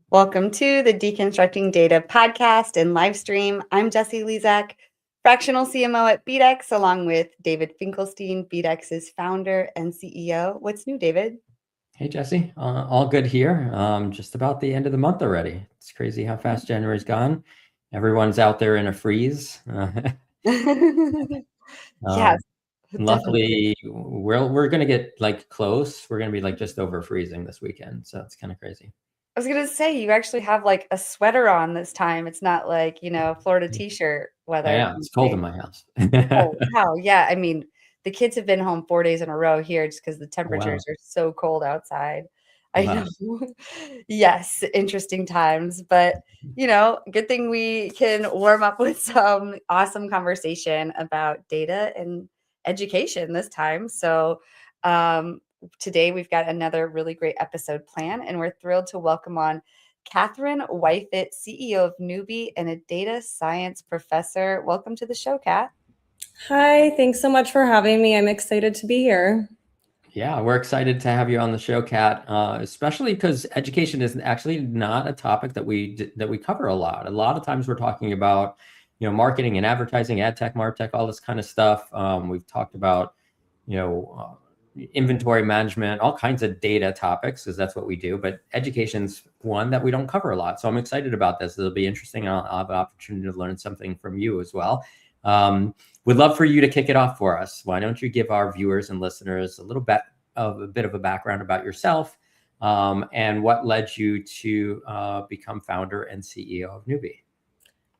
Welcome to the Deconstructing Data podcast and live stream. I'm Jessie Lezak, fractional CMO at BDEX, along with David Finkelstein, BDEX's founder and CEO. What's new, David? Hey, Jesse. All good here. Just about the end of the month already. It's crazy how fast January's gone. Everyone's out there in a freeze. Yes, definitely. Luckily, we're gonna get close. We're gonna be just over freezing this weekend, so it's kind of crazy. I was going to say, you actually have like a sweater on this time. It's not like, Florida t-shirt weather. Yeah, it's cold in my house. Oh, wow. Yeah. I mean, the kids have been home 4 days in a row here just because the Wow. temperatures are so cold outside. I Wow. know. Yes, interesting times. But, good thing we can warm up with some awesome conversation about data and education this time. So, today we've got another really great episode planned, and we're thrilled to welcome on Kathryn Wifvat, CEO of Nuubi and a data science professor. Welcome to the show, Kat. Hi, thanks so much for having me. I'm excited to be here. Yeah, we're excited to have you on the show, Kat, especially because education is actually not a topic that we cover a lot. A lot of times we're talking about, marketing and advertising, ad tech, martech, all this kind of stuff. We've talked about, inventory management, all kinds of data topics, because that's what we do. But education's one that we don't cover a lot. So I'm excited about this. It'll be interesting. I'll have an opportunity to learn something from you as well. We'd love for you to kick it off for us. Why don't you give our viewers and listeners a bit of a background about yourself, and what led you to become founder and CEO of Nuubi?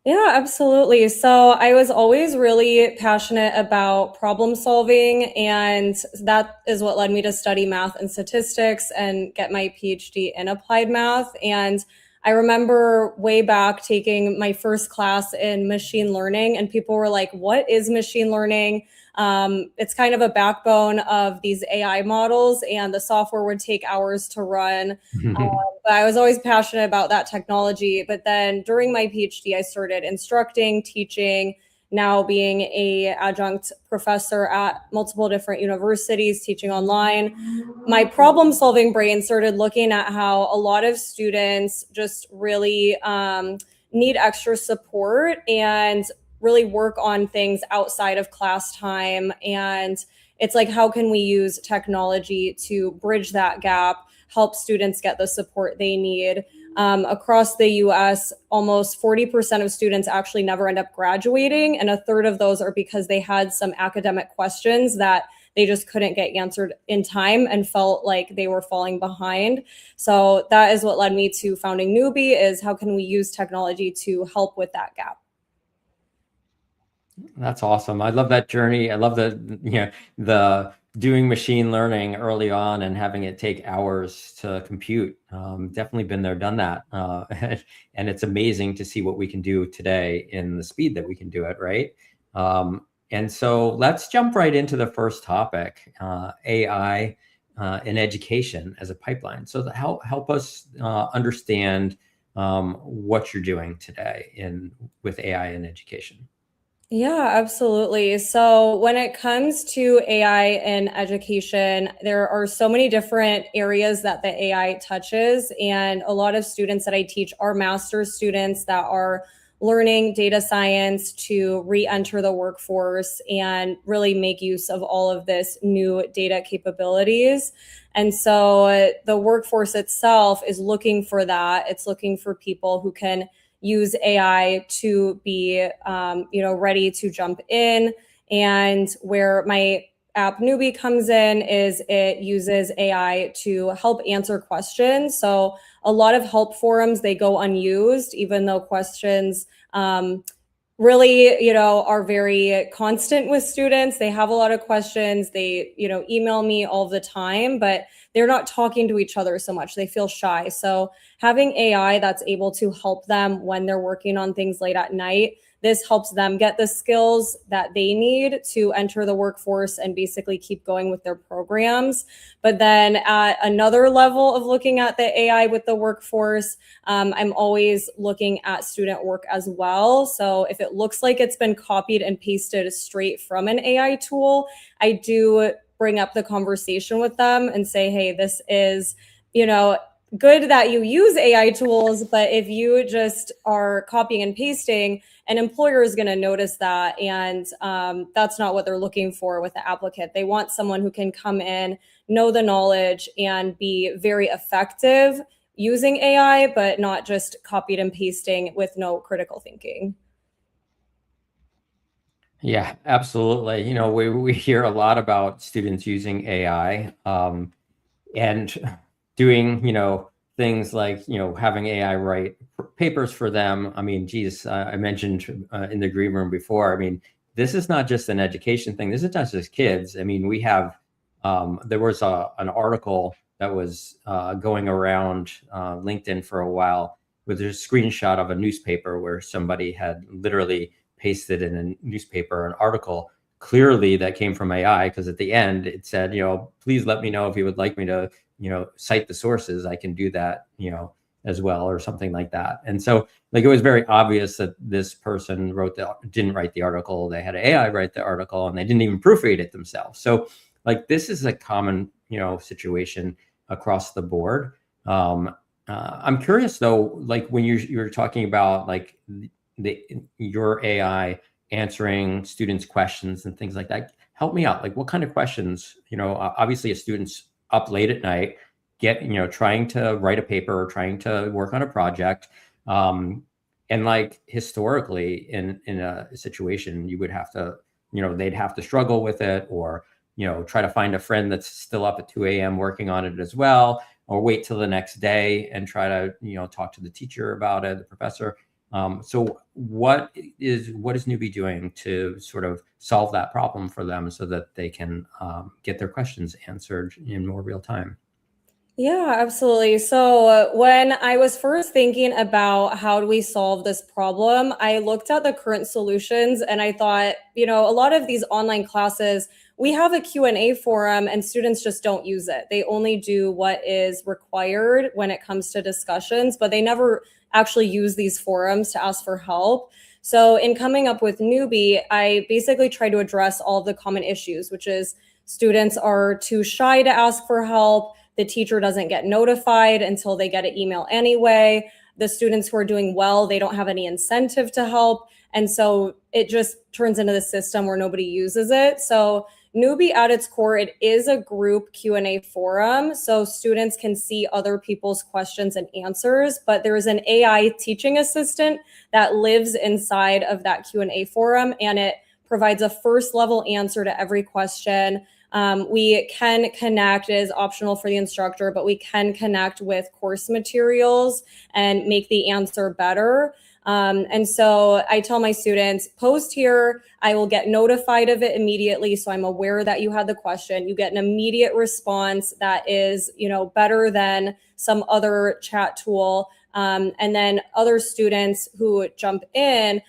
Yeah, absolutely. So I was always really passionate about problem solving, and that is what led me to study math and statistics and get my PhD in applied math. And I remember way back taking my first class in machine learning, and people were like, "What is machine learning?" It's kind of a backbone of these AI models, and the software would take hours to run. But I was always passionate about that technology. But then during my PhD, I started instructing, teaching, now being a adjunct professor at multiple different universities, teaching online. My problem solving brain started looking at how a lot of students just really need extra support and really work on things outside of class time. And it's like, how can we use technology to bridge that gap, help students get the support they need? Across the US, almost 40% of students actually never end up graduating, and a third of those are because they had some academic questions that they just couldn't get answered in time and felt like they were falling behind. So that is what led me to founding Nuubi, is how can we use technology to help with that gap? That's awesome. I love that journey. I love the doing machine learning early on and having it take hours to compute. Definitely been there, done that. And it's amazing to see what we can do today in the speed that we can do it, right? And so let's jump right into the first topic, AI in education as a pipeline. So help us understand what you're doing today with AI in education. Yeah, absolutely. So when it comes to AI in education, there are so many different areas that the AI touches. And a lot of students that I teach are master's students that are learning data science to re-enter the workforce and really make use of all of this new data capabilities. And so the workforce itself is looking for that. It's looking for people who can use AI to be, ready to jump in. And where my app Nuubi comes in is it uses AI to help answer questions. So a lot of help forums, they go unused, even though questions really, are very constant with students. They have a lot of questions. They, email me all the time, but they're not talking to each other so much. They feel shy. So having AI that's able to help them when they're working on things late at night, this helps them get the skills that they need to enter the workforce and basically keep going with their programs. But then at another level of looking at the AI with the workforce, I'm always looking at student work as well. So if it looks like it's been copied and pasted straight from an AI tool, I do bring up the conversation with them and say, hey, this is, good that you use AI tools, but if you just are copying and pasting, an employer is going to notice that. And that's not what they're looking for with the applicant. They want someone who can come in, know the knowledge, and be very effective using AI, but not just copied and pasting with no critical thinking. Yeah, absolutely. You know, we hear a lot about students using AI and doing, you know, things like, you know, having AI write papers for them. I mean, geez, I mentioned in the green room before. I mean, this is not just an education thing. This is not just kids. I mean, we have, there was an article that was going around LinkedIn for a while with a screenshot of a newspaper where somebody had literally pasted in a newspaper an article clearly that came from AI, because at the end it said, you know, please let me know if you would like me to, you know, cite the sources. I can do that, you know, as well, or something like that. And so like it was very obvious that this person didn't write the article. They had AI write the article and they didn't even proofread it themselves. So like this is a common, you know, situation across the board. I'm curious though, like when you're talking about like your AI answering students' questions and things like that. Help me out. Like what kind of questions, you know, obviously a student's up late at night, trying to write a paper or trying to work on a project. And like historically in a situation, you would have to, you know, they'd have to struggle with it, or, you know, try to find a friend that's still up at 2 a.m. working on it as well, or wait till the next day and try to, you know, talk to the teacher about it, the professor. So what is Nuubi doing to sort of solve that problem for them so that they can get their questions answered in more real time? Yeah, absolutely. So when I was first thinking about how do we solve this problem, I looked at the current solutions and I thought, you know, a lot of these online classes, we have a Q&A forum and students just don't use it. They only do what is required when it comes to discussions, but they never actually use these forums to ask for help. So in coming up with Nuubi, I basically try to address all of the common issues, which is students are too shy to ask for help. The teacher doesn't get notified until they get an email anyway. The students who are doing well, they don't have any incentive to help. And so it just turns into the system where nobody uses it. So Nuubi at its core, it is a group Q&A forum. So students can see other people's questions and answers, but there is an AI teaching assistant that lives inside of that Q&A forum, and it provides a first level answer to every question. We can connect, it is optional for the instructor, but we can connect with course materials and make the answer better. And so I tell my students, post here, I will get notified of it immediately. So I'm aware that you had the question. You get an immediate response that is, you know, better than some other chat tool. And then other students who jump in,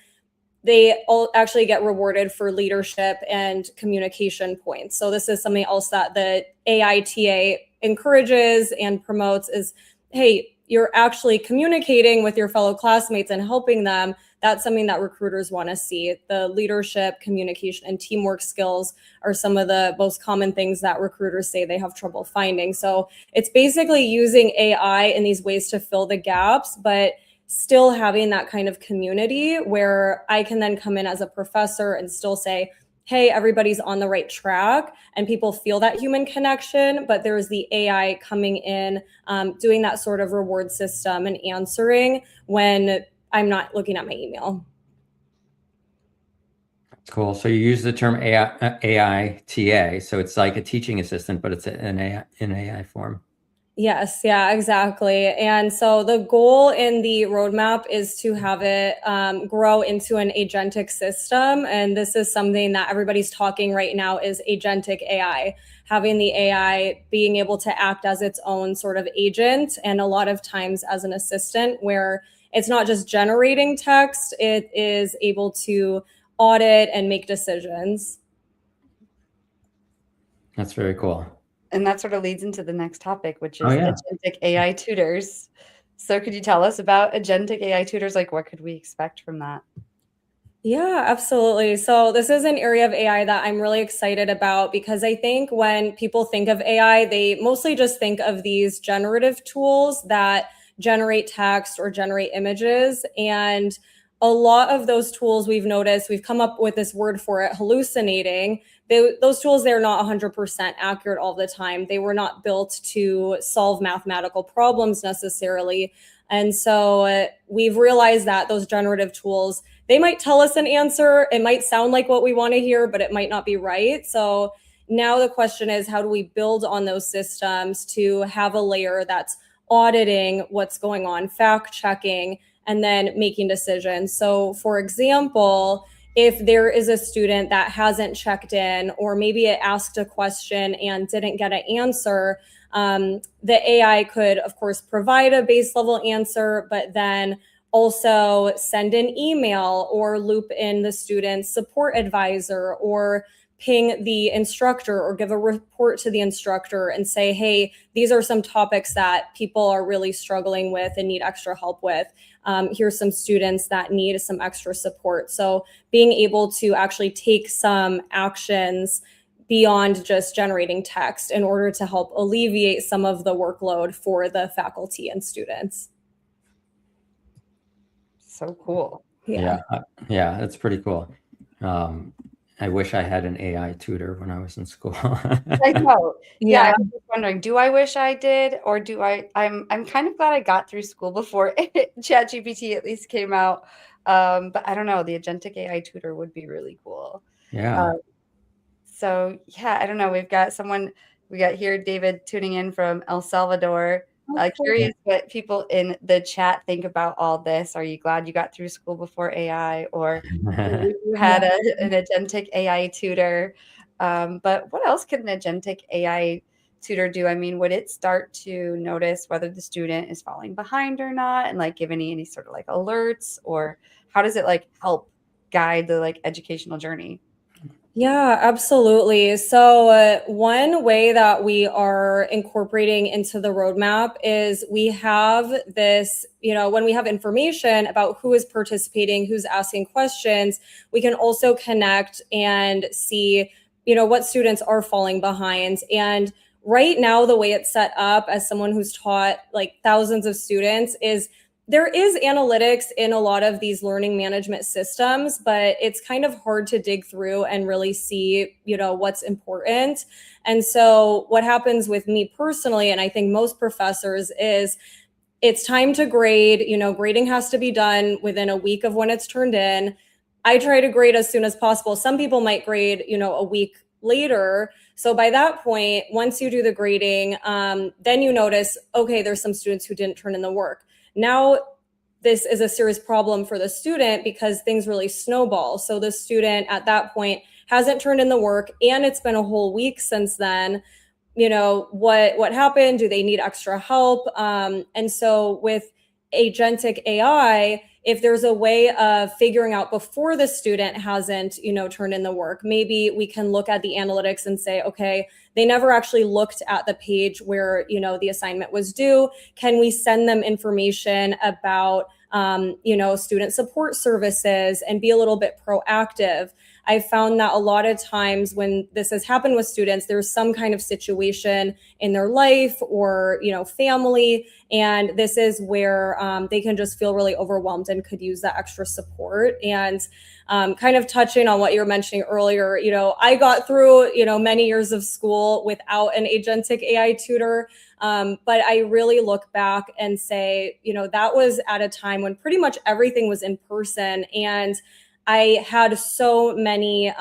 they all actually get rewarded for leadership and communication points. So this is something else that the AITA encourages and promotes is, hey, you're actually communicating with your fellow classmates and helping them. That's something that recruiters want to see. The leadership, communication, and teamwork skills are some of the most common things that recruiters say they have trouble finding. So it's basically using AI in these ways to fill the gaps, but still having that kind of community where I can then come in as a professor and still say, hey, everybody's on the right track, and people feel that human connection, but there's the AI coming in, doing that sort of reward system and answering when I'm not looking at my email. Cool. So you use the term AITA. So it's like a teaching assistant, but it's an AI form. Yes, yeah, exactly. And so the goal in the roadmap is to have it grow into an agentic system. And this is something that everybody's talking right now is agentic AI, having the AI being able to act as its own sort of agent, and a lot of times as an assistant where it's not just generating text, it is able to audit and make decisions. That's very cool. And that sort of leads into the next topic, which is Oh, yeah. Agentic AI Tutors. So could you tell us about Agentic AI Tutors? Like, what could we expect from that? Yeah, absolutely. So this is an area of AI that I'm really excited about because I think when people think of AI, they mostly just think of these generative tools that generate text or generate images. And a lot of those tools we've noticed, we've come up with this word for it, hallucinating. Those tools, they're not 100% accurate all the time. They were not built to solve mathematical problems necessarily. And so we've realized that those generative tools, they might tell us an answer. It might sound like what we want to hear, but it might not be right. So now the question is, how do we build on those systems to have a layer that's auditing what's going on, fact checking, and then making decisions? So for example, if there is a student that hasn't checked in, or maybe it asked a question and didn't get an answer, the AI could, of course, provide a base level answer, but then also send an email or loop in the student's support advisor or ping the instructor or give a report to the instructor and say, hey, these are some topics that people are really struggling with and need extra help with. Here's some students that need some extra support. So being able to actually take some actions beyond just generating text in order to help alleviate some of the workload for the faculty and students. So cool. Yeah, that's pretty cool. I wish I had an AI tutor when I was in school. I know. Yeah, I was just wondering, do I wish I did, or do I'm kind of glad I got through school before ChatGPT at least came out. But I don't know, the Agentic AI tutor would be really cool. Yeah. So yeah, I don't know. We got here, David, tuning in from El Salvador. Curious what people in the chat think about all this. Are you glad you got through school before AI, or you had an agentic AI tutor? But what else could an agentic AI tutor do? I mean, would it start to notice whether the student is falling behind or not, and like give any sort of like alerts, or how does it like help guide the like educational journey? Yeah, absolutely. So, one way that we are incorporating into the roadmap is we have this, when we have information about who is participating, who's asking questions, we can also connect and see, what students are falling behind. And right now, the way it's set up, as someone who's taught like thousands of students, is there is analytics in a lot of these learning management systems, but it's kind of hard to dig through and really see, what's important. And so what happens with me personally, and I think most professors, is it's time to grade. Grading has to be done within a week of when it's turned in. I try to grade as soon as possible. Some people might grade, a week later. So by that point, once you do the grading, then you notice, okay, there's some students who didn't turn in the work. Now, this is a serious problem for the student because things really snowball. So the student at that point hasn't turned in the work, and it's been a whole week since then. What happened? Do they need extra help? And so with agentic AI, if there's a way of figuring out before the student hasn't, turned in the work, maybe we can look at the analytics and say, okay, they never actually looked at the page where, the assignment was due. Can we send them information about, student support services and be a little bit proactive? I found that a lot of times when this has happened with students, there's some kind of situation in their life or, family. And this is where they can just feel really overwhelmed and could use that extra support. And kind of touching on what you were mentioning earlier, I got through, many years of school without an agentic AI tutor. But I really look back and say, that was at a time when pretty much everything was in person. And I had so many,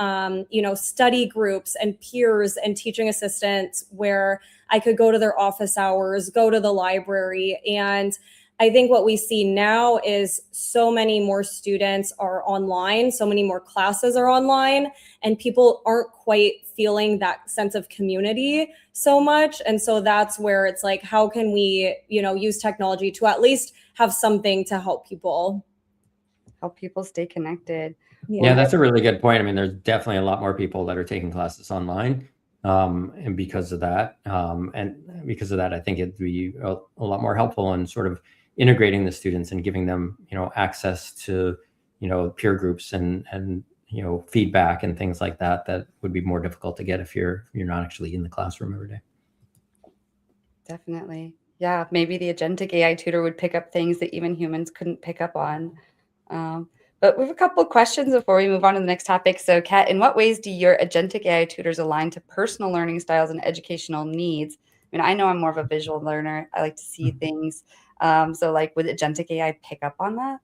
study groups and peers and teaching assistants where I could go to their office hours, go to the library. And I think what we see now is so many more students are online, so many more classes are online, and people aren't quite feeling that sense of community so much. And so that's where it's like, how can we, use technology to at least have something to help people? Help people stay connected. Yeah, that's a really good point. I mean, there's definitely a lot more people that are taking classes online. And because of that, I think it'd be a lot more helpful in sort of integrating the students and giving them, access to peer groups and feedback and things like that would be more difficult to get if you're not actually in the classroom every day. Definitely. Yeah, maybe the agentic AI tutor would pick up things that even humans couldn't pick up on. But we have a couple of questions before we move on to the next topic. So, Kat, in what ways do your agentic AI tutors align to personal learning styles and educational needs? I mean, I know I'm more of a visual learner. I like to see things. So, like, would agentic AI pick up on that?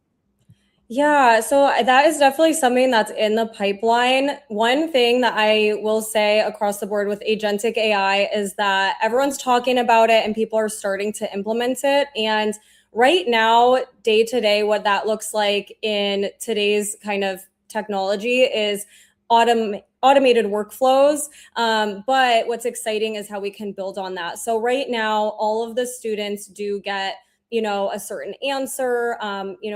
Yeah, so that is definitely something that's in the pipeline. One thing that I will say across the board with agentic AI is that everyone's talking about it and people are starting to implement it. And right now, day to day, what that looks like in today's kind of technology is automated workflows. But what's exciting is how we can build on that. So right now, all of the students do get a certain answer,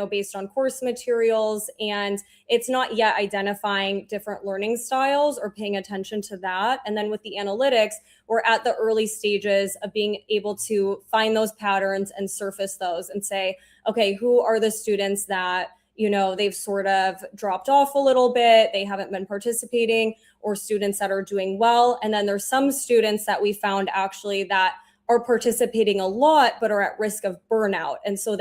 based on course materials. And it's not yet identifying different learning styles or paying attention to that. And then with the analytics, we're at the early stages of being able to find those patterns and surface those and say, okay, who are the students that they've sort of dropped off a little bit, they haven't been participating, or students that are doing well. And then there's some students that we found actually that are participating a lot, but are at risk of burnout. And so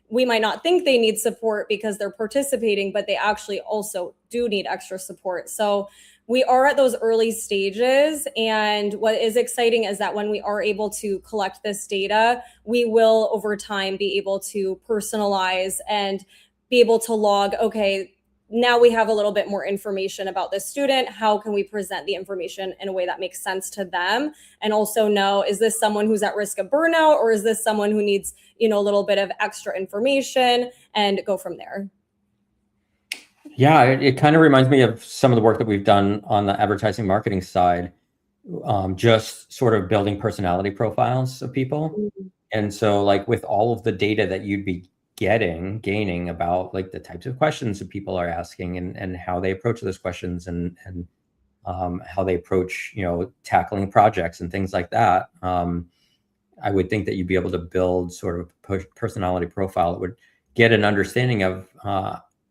we might not think they need support because they're participating, but they actually also do need extra support. So we are at those early stages. And what is exciting is that when we are able to collect this data, we will over time be able to personalize and be able to log, okay, now we have a little bit more information about the student. How can we present the information in a way that makes sense to them? And also know, is this someone who's at risk of burnout, or is this someone who needs, a little bit of extra information, and go from there? Yeah, it kind of reminds me of some of the work that we've done on the advertising marketing side, just sort of building personality profiles of people. Mm-hmm. And so like with all of the data that you'd be gaining about like the types of questions that people are asking and how they approach those questions and how they approach, tackling projects and things like that. I would think that you'd be able to build sort of a personality profile that would get an understanding of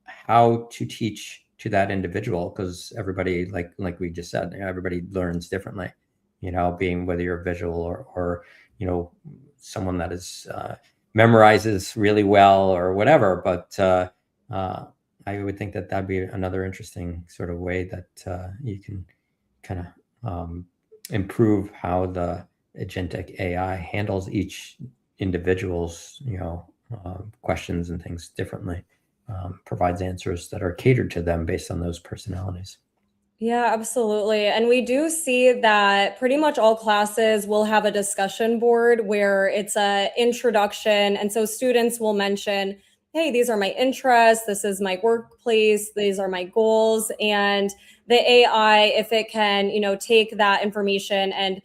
how to teach to that individual, because everybody, like we just said, everybody learns differently, being whether you're visual or someone that is memorizes really well or whatever. But I would think that that'd be another interesting sort of way that you can kind of improve how the agentic AI handles each individual's, questions and things differently, provides answers that are catered to them based on those personalities. Yeah, absolutely. And we do see that pretty much all classes will have a discussion board where it's an introduction. And so students will mention, hey, these are my interests, this is my workplace, these are my goals. And the AI, if it can, take that information and,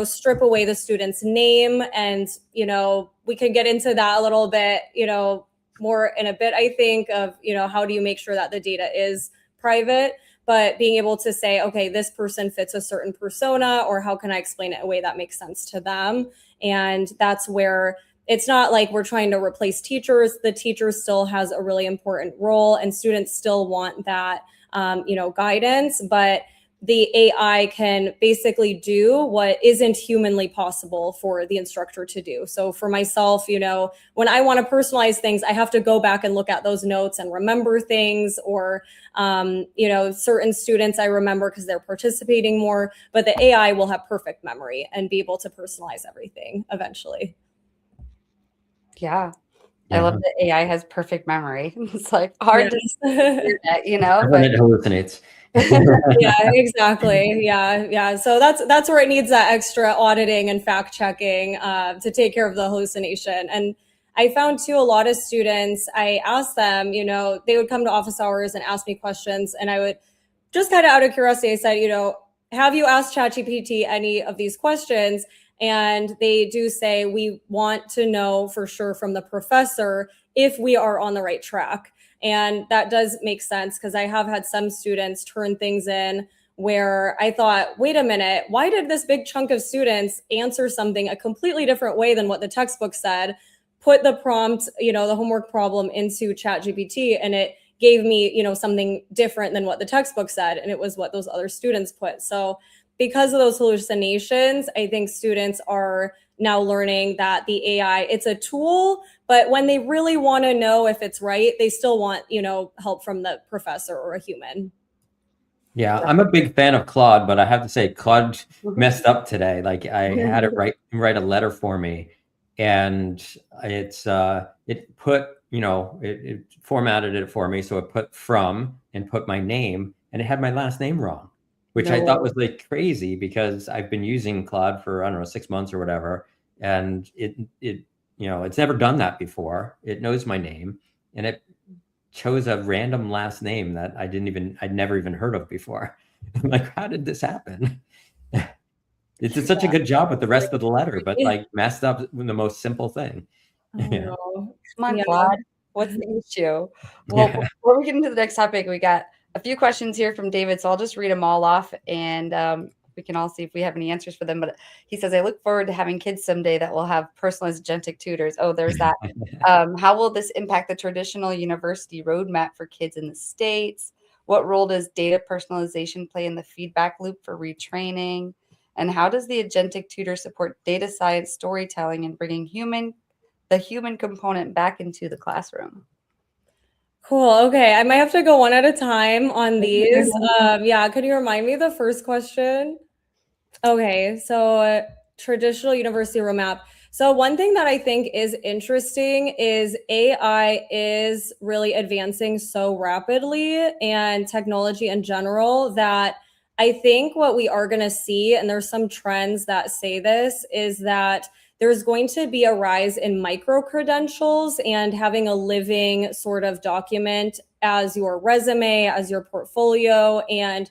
strip away the student's name, and, we can get into that a little bit, more in a bit, I think, of, how do you make sure that the data is private? But being able to say, okay, this person fits a certain persona, or how can I explain it in a way that makes sense to them? And that's where it's not like we're trying to replace teachers. The teacher still has a really important role, and students still want that, guidance. But the AI can basically do what isn't humanly possible for the instructor to do. So for myself, when I want to personalize things, I have to go back and look at those notes and remember things, or, certain students I remember because they're participating more, but the AI will have perfect memory and be able to personalize everything eventually. Yeah. I love that AI has perfect memory. It's like hard to it, but it hallucinates. Yeah, exactly. Yeah. So that's where it needs that extra auditing and fact checking to take care of the hallucination. And I found too, a lot of students, I asked them, they would come to office hours and ask me questions, and I would just kind of out of curiosity, I said, have you asked ChatGPT any of these questions? And they do say, we want to know for sure from the professor if we are on the right track. And that does make sense, because I have had some students turn things in where I thought, wait a minute, why did this big chunk of students answer something a completely different way than what the textbook said? Put the prompt, the homework problem into ChatGPT, and it gave me, something different than what the textbook said, and it was what those other students put. So because of those hallucinations, I think students are now learning that the AI, it's a tool, but when they really want to know if it's right, they still want, help from the professor or a human. Yeah, I'm a big fan of Claude, but I have to say Claude messed up today. Like I had it write a letter for me, and it put, it formatted it for me, so it put from and put my name, and it had my last name wrong, which I thought was like crazy because I've been using Claude for, I don't know, 6 months or whatever, and it's never done that before. It knows my name, and it chose a random last name that I'd never even heard of before. I'm like, how did this happen? It did such a good job with the rest of the letter, but like messed up with the most simple thing. Come on, Claude. What's the issue? Well, before we get into the next topic, we got a few questions here from David, so I'll just read them all off, and we can all see if we have any answers for them. But he says, I look forward to having kids someday that will have personalized agentic tutors. Oh, there's that. How will this impact the traditional university roadmap for kids in the States? What role does data personalization play in the feedback loop for retraining? And how does the agentic tutor support data science storytelling and bringing the human component back into the classroom? Cool. Okay. I might have to go one at a time on these. Could you remind me the first question? Okay. So traditional university roadmap. So one thing that I think is interesting is AI is really advancing so rapidly, and technology in general, that I think what we are going to see, and there's some trends that say this, is that there's going to be a rise in micro credentials and having a living sort of document as your resume, as your portfolio. And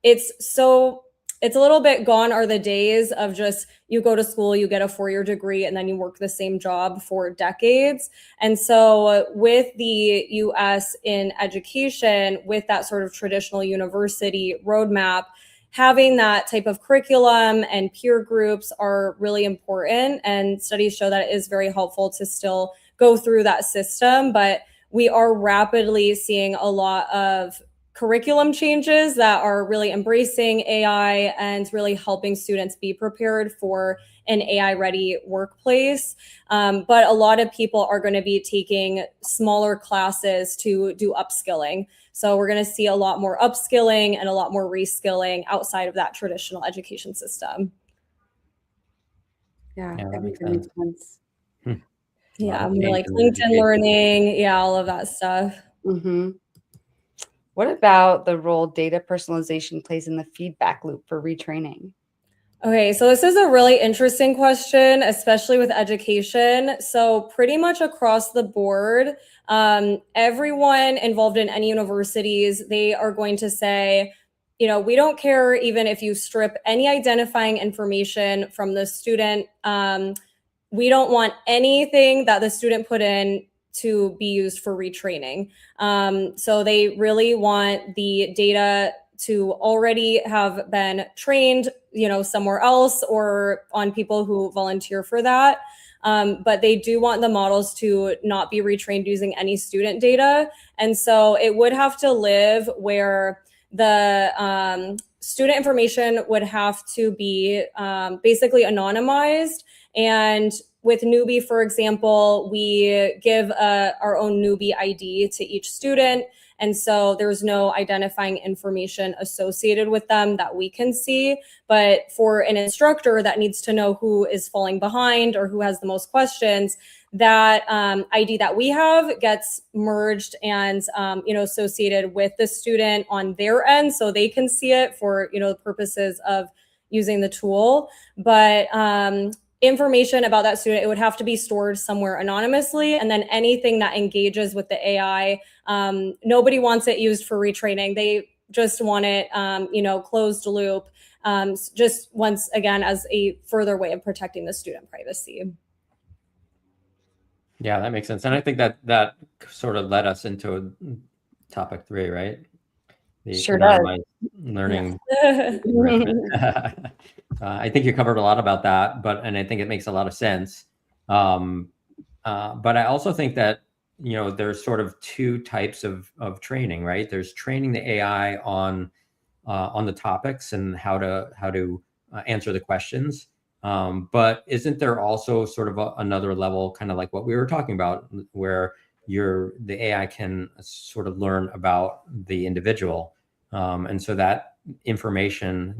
it's a little bit gone are the days of just you go to school, you get a 4-year degree, and then you work the same job for decades. And so with the US in education, with that sort of traditional university roadmap, having that type of curriculum and peer groups are really important. And studies show that it is very helpful to still go through that system. But we are rapidly seeing a lot of curriculum changes that are really embracing AI and really helping students be prepared for an AI-ready workplace. But a lot of people are going to be taking smaller classes to do upskilling. So we're going to see a lot more upskilling and a lot more reskilling outside of that traditional education system. Yeah, that makes sense. Yeah, like LinkedIn learning, all of that stuff. What about the role data personalization plays in the feedback loop for retraining? Okay, so this is a really interesting question, especially with education. So pretty much across the board, everyone involved in any universities, they are going to say, we don't care even if you strip any identifying information from the student. We don't want anything that the student put in to be used for retraining. So they really want the data to already have been trained, somewhere else or on people who volunteer for that. But they do want the models to not be retrained using any student data. And so it would have to live where the student information would have to be basically anonymized. And with Nuubi, for example, we give our own Nuubi ID to each student. And so there's no identifying information associated with them that we can see. But for an instructor that needs to know who is falling behind or who has the most questions, that ID that we have gets merged and associated with the student on their end, so they can see it for the purposes of using the tool. But information about that student, it would have to be stored somewhere anonymously. And then anything that engages with the AI, nobody wants it used for retraining. They just want it, closed loop, just once again, as a further way of protecting the student privacy. Yeah, that makes sense. And I think that sort of led us into topic 3, right? The sure anonymized learning. I think you covered a lot about that, and I think it makes a lot of sense. But I also think that there's sort of two types of training, right? There's training the AI on the topics and how to answer the questions. But isn't there also sort of another level, kind of like what we were talking about, where the AI can sort of learn about the individual, and so that information,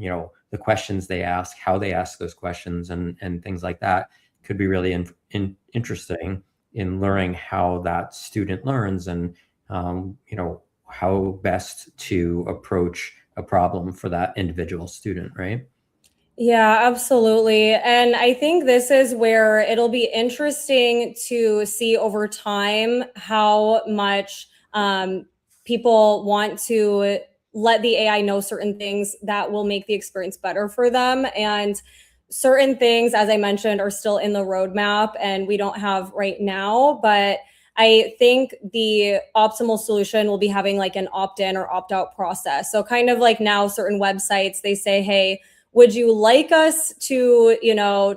the questions they ask, how they ask those questions, and things like that could be really interesting in learning how that student learns, and how best to approach a problem for that individual student, right? Yeah, absolutely. And I think this is where it'll be interesting to see over time how much people want to let the AI know certain things that will make the experience better for them. And certain things, as I mentioned, are still in the roadmap and we don't have right now. But I think the optimal solution will be having like an opt-in or opt-out process. So kind of like now certain websites, they say, hey, would you like us to,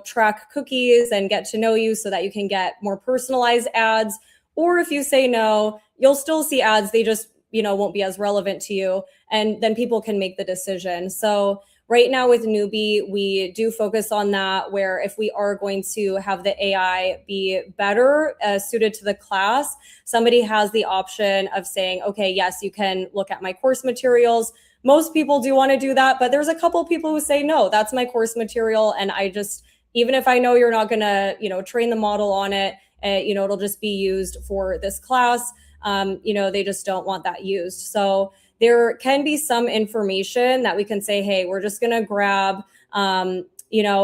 track cookies and get to know you so that you can get more personalized ads? Or if you say no, you'll still see ads. They just, won't be as relevant to you. And then people can make the decision. So right now with Nuubi, we do focus on that, where if we are going to have the AI be better suited to the class, somebody has the option of saying, okay, yes, you can look at my course materials. Most people do want to do that, but there's a couple people who say, no, that's my course material. And I just, even if I know you're not going to, train the model on it, it'll just be used for this class. They just don't want that used. So there can be some information that we can say, hey, we're just going to grab,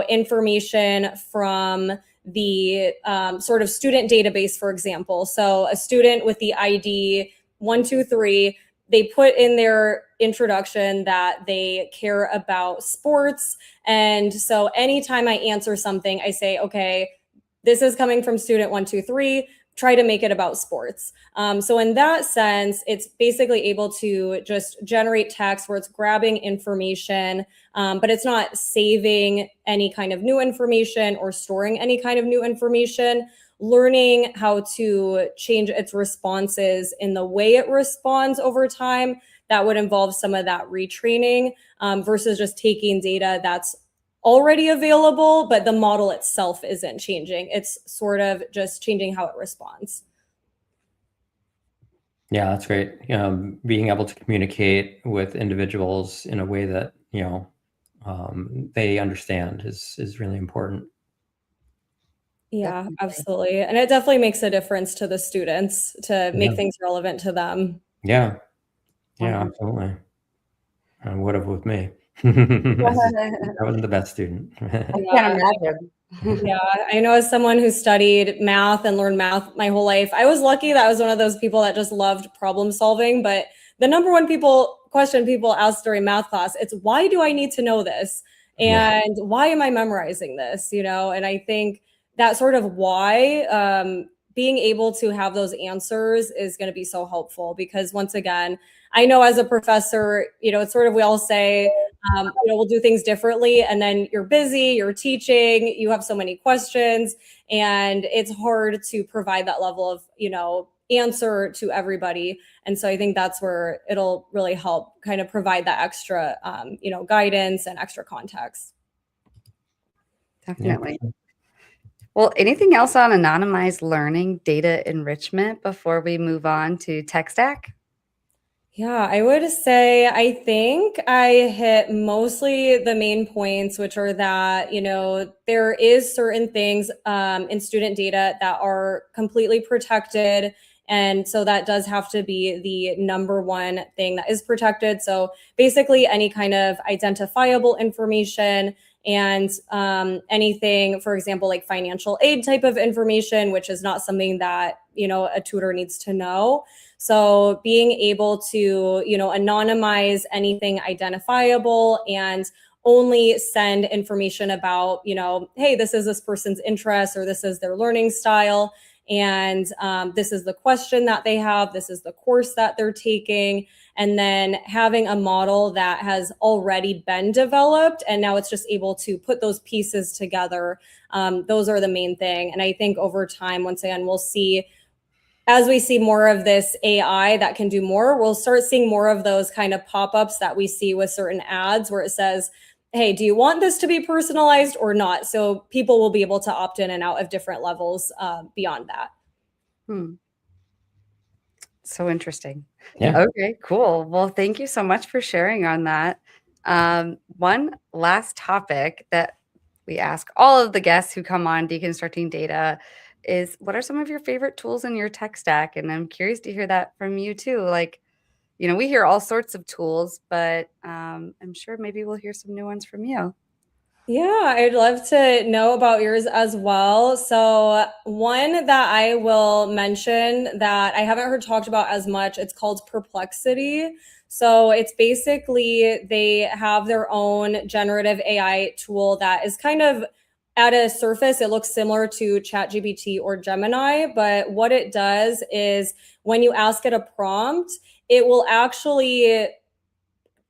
information from the sort of student database, for example. So a student with the ID 123, they put in their introduction that they care about sports. And so anytime I answer something, I say, okay, this is coming from student 123, try to make it about sports. So in that sense, it's basically able to just generate text where it's grabbing information, but it's not saving any kind of new information or storing any kind of new information. Learning how to change its responses in the way it responds over time, that would involve some of that retraining versus just taking data that's already available, but the model itself isn't changing. It's sort of just changing how it responds. Yeah, that's great. Being able to communicate with individuals in a way that, they understand is really important. Yeah, Definitely. absolutely. And it definitely makes a difference to the students to make things relevant to them. Yeah. Yeah, absolutely. And would have with me. I wasn't the best student. I can't imagine. Yeah, I know as someone who studied math and learned math my whole life, I was lucky that I was one of those people that just loved problem solving. But the number one question people ask during math class, it's why do I need to know this? And why am I memorizing this? And I think that sort of why, being able to have those answers is going to be so helpful, because once again, I know as a professor, it's sort of, we all say, we'll do things differently, and then you're busy, you're teaching, you have so many questions, and it's hard to provide that level of, answer to everybody. And so I think that's where it'll really help kind of provide that extra, guidance and extra context. Definitely. Well, anything else on anonymized learning, data enrichment before we move on to tech stack? Yeah, I would say I think I hit mostly the main points, which are that, there is certain things in student data that are completely protected. And so that does have to be the number one thing that is protected. So basically any kind of identifiable information and anything, for example, like financial aid type of information, which is not something that, a tutor needs to know. So being able to, anonymize anything identifiable and only send information about, hey, this is this person's interest, or this is their learning style, and this is the question that they have, this is the course that they're taking, and then having a model that has already been developed and now it's just able to put those pieces together. Those are the main thing. And I think over time, once again, we'll see as we see more of this AI that can do more, we'll start seeing more of those kind of pop-ups that we see with certain ads where it says, hey, do you want this to be personalized or not? So people will be able to opt in and out of different levels beyond that. So interesting. Yeah. Okay, cool. Well, thank you so much for sharing on that. One last topic that we ask all of the guests who come on Deconstructing Data is, what are some of your favorite tools in your tech stack? And I'm curious to hear that from you too. Like, we hear all sorts of tools, but I'm sure maybe we'll hear some new ones from you. Yeah, I'd love to know about yours as well. So one that I will mention that I haven't heard talked about as much, it's called Perplexity. So it's basically, they have their own generative AI tool that is kind of, at a surface, it looks similar to ChatGPT or Gemini, but what it does is when you ask it a prompt, it will actually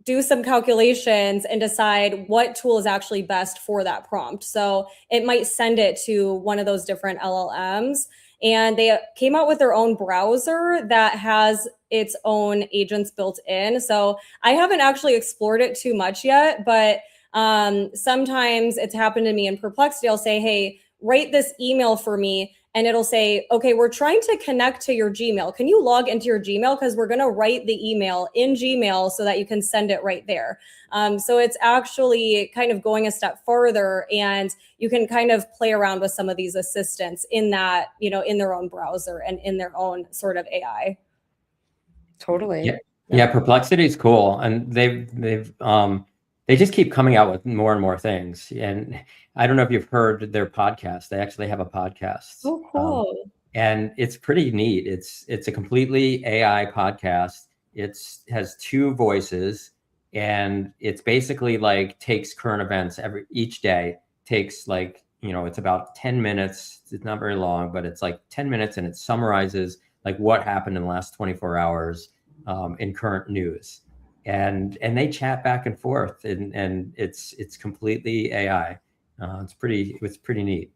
do some calculations and decide what tool is actually best for that prompt. So it might send it to one of those different LLMs. And they came out with their own browser that has its own agents built in. So I haven't actually explored it too much yet, but sometimes it's happened to me in Perplexity. I'll say, hey, write this email for me. And it'll say, okay, we're trying to connect to your Gmail. Can you log into your Gmail? Because we're going to write the email in Gmail so that you can send it right there. So it's actually kind of going a step further, and you can kind of play around with some of these assistants in that, in their own browser and in their own sort of AI. Totally. Yeah, Perplexity is cool, and they just keep coming out with more and more things. And I don't know if you've heard their podcast. They actually have a podcast. Oh, cool. And it's pretty neat. It's a completely AI podcast. It's has two voices, and it's basically like takes current events each day, takes like, it's about 10 minutes. It's not very long, but it's like 10 minutes, and it summarizes like what happened in the last 24 hours in current news. And they chat back and forth, and it's completely AI. It's pretty neat.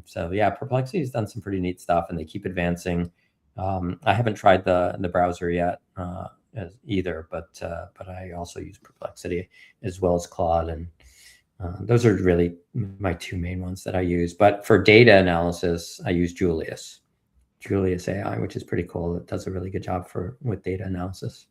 So yeah, Perplexity has done some pretty neat stuff, and they keep advancing. I haven't tried the browser yet either, but I also use Perplexity as well as Claude, and those are really my two main ones that I use. But for data analysis, I use Julius AI, which is pretty cool. It does a really good job with data analysis.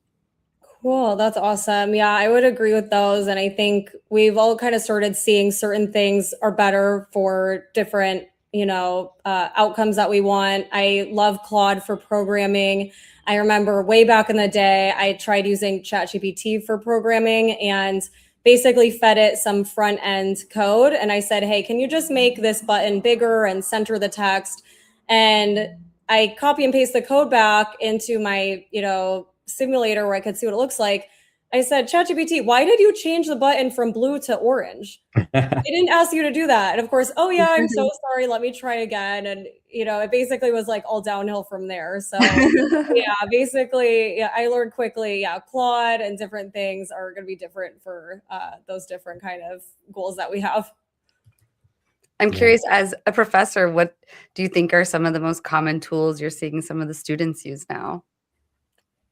Cool. That's awesome. Yeah, I would agree with those. And I think we've all kind of started seeing certain things are better for different, outcomes that we want. I love Claude for programming. I remember way back in the day, I tried using ChatGPT for programming and basically fed it some front end code. And I said, hey, can you just make this button bigger and center the text? And I copy and paste the code back into my, simulator where I could see what it looks like. I said, ChatGPT, why did you change the button from blue to orange? I didn't ask you to do that. And of course, oh yeah, I'm so sorry. Let me try again. And, it basically was like all downhill from there. So yeah, basically, yeah, I learned quickly, yeah, Claude and different things are going to be different for those different kind of goals that we have. I'm curious, as a professor, what do you think are some of the most common tools you're seeing some of the students use now?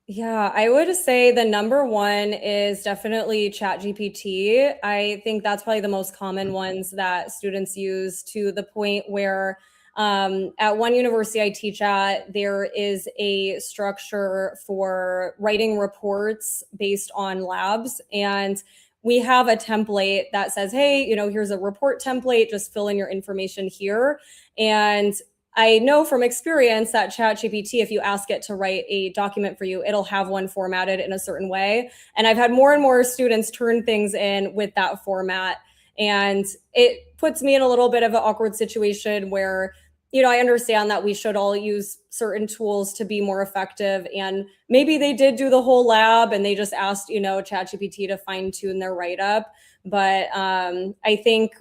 Yeah, I would say the number one is definitely ChatGPT. I think that's probably the most common ones that students use, to the point where at one university I teach at, there is a structure for writing reports based on labs. And we have a template that says, hey, here's a report template, just fill in your information here. And I know from experience that ChatGPT, if you ask it to write a document for you, it'll have one formatted in a certain way. And I've had more and more students turn things in with that format. And it puts me in a little bit of an awkward situation where, I understand that we should all use certain tools to be more effective. And maybe they did do the whole lab and they just asked, ChatGPT to fine tune their write-up. But I think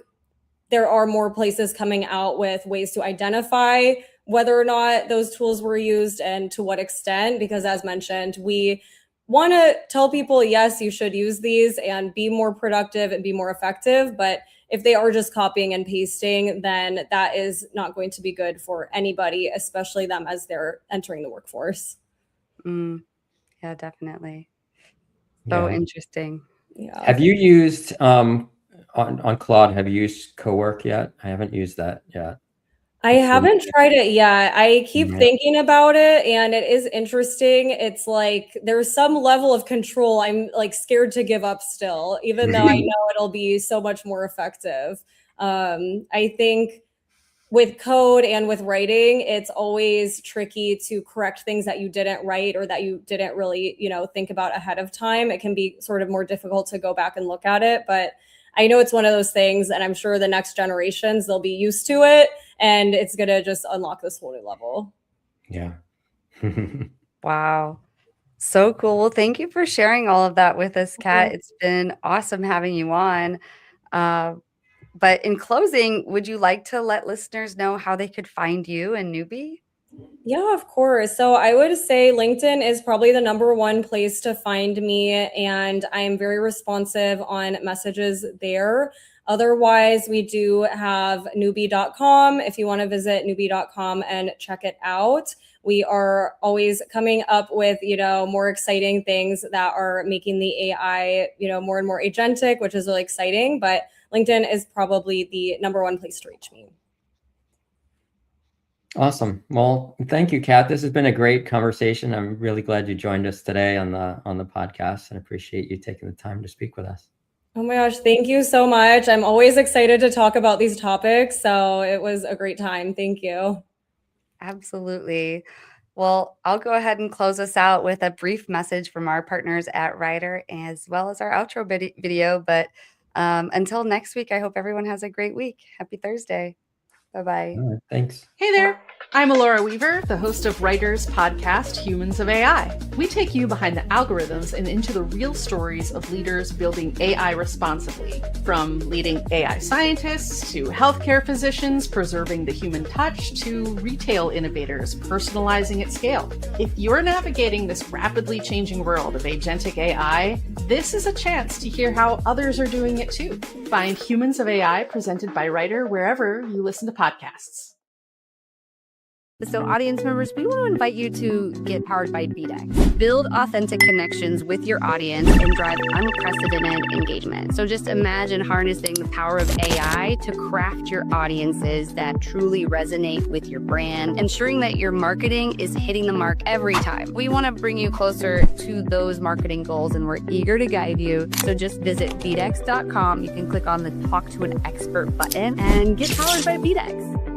there are more places coming out with ways to identify whether or not those tools were used and to what extent, because as mentioned, we want to tell people, yes, you should use these and be more productive and be more effective, but if they are just copying and pasting, then that is not going to be good for anybody, especially them as they're entering the workforce. Yeah, definitely. So interesting. Yeah. Have you used on Claude? Have you used Cowork yet? I haven't used that yet. I haven't tried it yet. I keep Yeah. thinking about it, and it is interesting. It's like there's some level of control I'm like scared to give up still, even though I know it'll be so much more effective. I think with code and with writing, it's always tricky to correct things that you didn't write or that you didn't really, think about ahead of time. It can be sort of more difficult to go back and look at it, but I know it's one of those things, and I'm sure the next generations, they'll be used to it, and it's going to just unlock this whole new level. Yeah. Wow. So cool. Well, thank you for sharing all of that with us, Kat. It's been awesome having you on. But in closing, would you like to let listeners know how they could find you and Nuubi? Yeah, of course. So I would say LinkedIn is probably the number one place to find me, and I am very responsive on messages there. Otherwise, we do have Nuubi.com if you want to visit Nuubi.com and check it out. We are always coming up with, more exciting things that are making the AI, more and more agentic, which is really exciting. But LinkedIn is probably the number one place to reach me. Awesome. Well, thank you, Kat. This has been a great conversation. I'm really glad you joined us today on the podcast, and appreciate you taking the time to speak with us. Oh my gosh, thank you so much. I'm always excited to talk about these topics, so it was a great time. Thank you. Absolutely. Well, I'll go ahead and close us out with a brief message from our partners at Rigor, as well as our outro video. But until next week, I hope everyone has a great week. Happy Thursday. Bye-bye. All right, thanks. Hey there. I'm Alora Weaver, the host of Writer's podcast, Humans of AI. We take you behind the algorithms and into the real stories of leaders building AI responsibly, from leading AI scientists to healthcare physicians preserving the human touch to retail innovators personalizing at scale. If you're navigating this rapidly changing world of agentic AI, this is a chance to hear how others are doing it too. Find Humans of AI presented by Writer wherever you listen to podcasts. So audience members, we want to invite you to get powered by BDEX. Build authentic connections with your audience and drive unprecedented engagement. So just imagine harnessing the power of AI to craft your audiences that truly resonate with your brand, ensuring that your marketing is hitting the mark every time. We want to bring you closer to those marketing goals, and we're eager to guide you. So just visit bdex.com. You can click on the Talk to an Expert button and get powered by BDEX.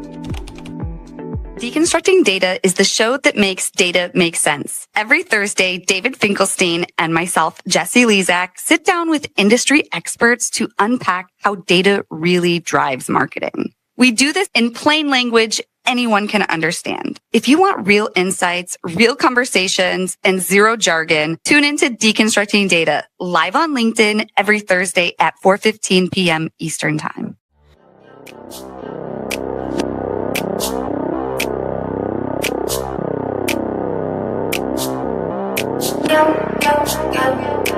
Deconstructing Data is the show that makes data make sense. Every Thursday, David Finkelstein and myself, Jesse Lezak, sit down with industry experts to unpack how data really drives marketing. We do this in plain language anyone can understand. If you want real insights, real conversations, and zero jargon, tune into Deconstructing Data live on LinkedIn every Thursday at 4:15 p.m. Eastern Time. Go, go, go.